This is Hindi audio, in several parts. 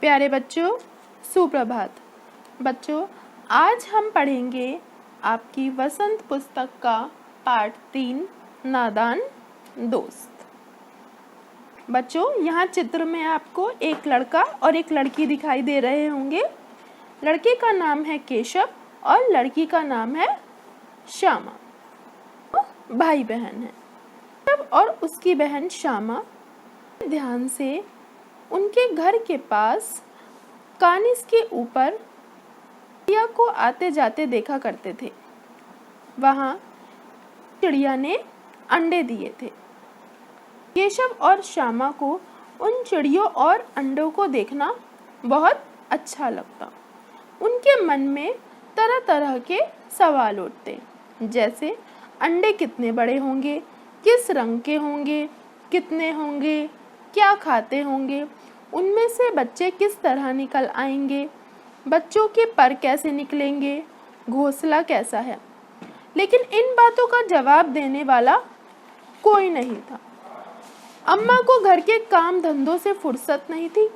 प्यारे बच्चों, सुप्रभात। बच्चों, आज हम पढ़ेंगे आपकी वसंत पुस्तक का पाठ 3 नादान दोस्त। बच्चों, यहाँ चित्र में आपको एक लड़का और एक लड़की दिखाई दे रहे होंगे। लड़के का नाम है केशव और लड़की का नाम है श्यामा। भाई बहन है। केशव और उसकी बहन श्यामा ध्यान से उनके घर के पास कानिस के ऊपर चिड़िया को आते जाते देखा करते थे। वहाँ चिड़िया ने अंडे दिए थे। केशव और श्यामा को उन चिड़ियों और अंडों को देखना बहुत अच्छा लगता। उनके मन में तरह तरह के सवाल उठते, जैसे अंडे कितने बड़े होंगे, किस रंग के होंगे, कितने होंगे, क्या खाते होंगे, उनमें से बच्चे किस तरह निकल आएंगे, बच्चों के पर कैसे निकलेंगे, घोंसला कैसा है। लेकिन इन बातों का जवाब देने वाला कोई नहीं था। अम्मा को घर के काम धंधों से फुर्सत नहीं थी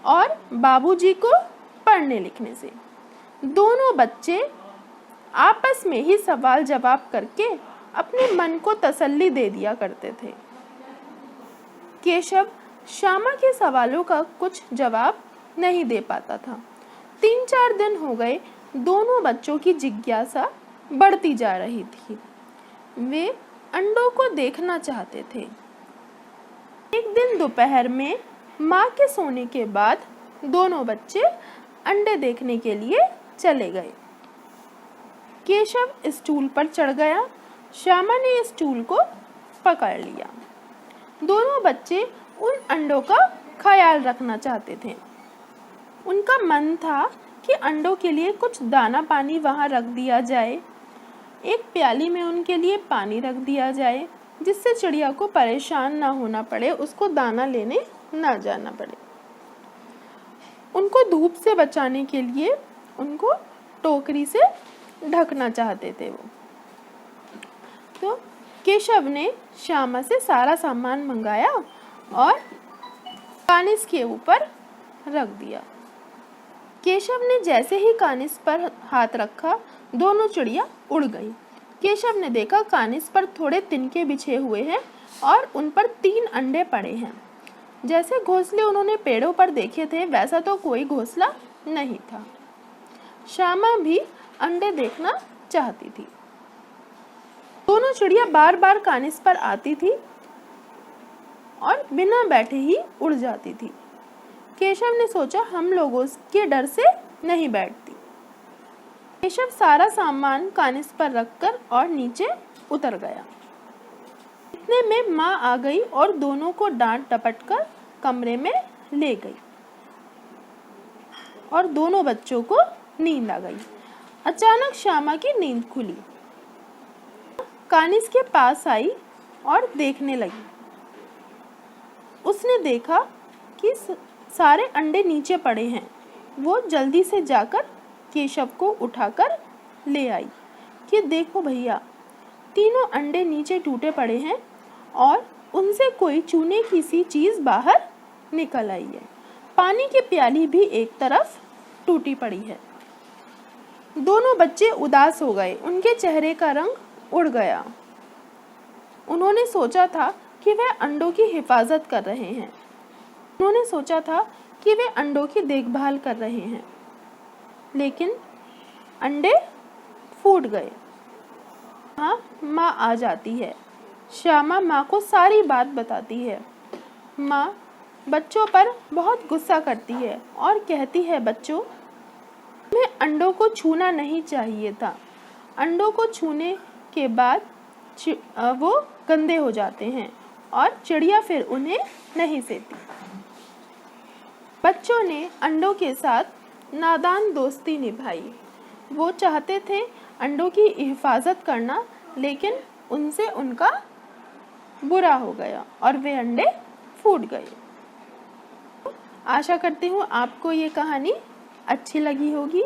और बाबूजी को पढ़ने लिखने से। दोनों बच्चे आपस में ही सवाल जवाब करके अपने मन को तसल्ली दे दिया करते थे। केशव श्यामा के सवालों का कुछ जवाब नहीं दे पाता था। 3-4 दिन हो गए, दोनों बच्चों की जिज्ञासा बढ़ती जा रही थी। वे अंडों को देखना चाहते थे। एक दिन दोपहर में माँ के सोने के बाद दोनों बच्चे अंडे देखने के लिए चले गए। केशव स्टूल पर चढ़ गया, श्यामा ने स्टूल को पकड़ लिया। दोनों बच्चे उन अंडों का ख्याल रखना चाहते थे। उनका मन था कि अंडों के लिए कुछ दाना पानी वहाँ रख दिया जाए। एक प्याली में उनके लिए पानी रख दिया जाए, जिससे चिड़िया को परेशान ना होना पड़े, उसको दाना लेने ना जाना पड़े। उनको धूप से बचाने के लिए उनको टोकरी से ढकना चाहते थे वो। तो केशव ने श्यामा से सारा सामान मंगाया और कानिस के ऊपर रख दिया। केशव ने जैसे ही कानिस पर हाथ रखा, दोनों चिड़िया उड़ गई। केशव ने देखा कानिस पर थोड़े तिनके बिछे हुए हैं और उन पर 3 अंडे पड़े हैं। जैसे घोंसले उन्होंने पेड़ों पर देखे थे, वैसा तो कोई घोंसला नहीं था। श्यामा भी अंडे देखना चाहती थी। दोनों चिड़िया बार बार कानिस पर आती थी और बिना बैठे ही उड़ जाती थी। केशव ने सोचा, हम लोगों के डर से नहीं बैठती। केशव सारा सामान कानिस पर रखकर और नीचे उतर गया। इतने में माँ आ गई और दोनों को डांट डपट कर कमरे में ले गई और दोनों बच्चों को नींद आ गई। अचानक श्यामा की नींद खुली। कानिस के पास आई और देखने लगी। उसने देखा कि सारे अंडे नीचे पड़े हैं। वो जल्दी से जाकर केशव को उठाकर ले आई कि देखो भैया, तीनों अंडे नीचे टूटे पड़े हैं और उनसे कोई चूने की सी चीज बाहर निकल आई है। पानी की प्याली भी एक तरफ टूटी पड़ी है। दोनों बच्चे उदास हो गए। उनके चेहरे का रंग उड़ गया। उन्होंने सोचा था कि वे अंडों की हिफाजत कर रहे हैं। उन्होंने सोचा था कि वे अंडों की देखभाल कर रहे हैं, लेकिन अंडे फूट गए। हाँ, माँ आ जाती है। श्यामा माँ को सारी बात बताती है। माँ बच्चों पर बहुत गुस्सा करती है और कहती है, बच्चों, तुम्हें अंडों को छूना नहीं चाहिए था। अंडों को छूने के बाद वो गंदे हो जाते हैं और चिड़िया फिर उन्हें नहीं सेती। बच्चों ने अंडों के साथ नादान दोस्ती निभाई। वो चाहते थे अंडों की हिफाजत करना, लेकिन उनसे उनका बुरा हो गया और वे अंडे फूट गए। आशा करती हूँ आपको ये कहानी अच्छी लगी होगी।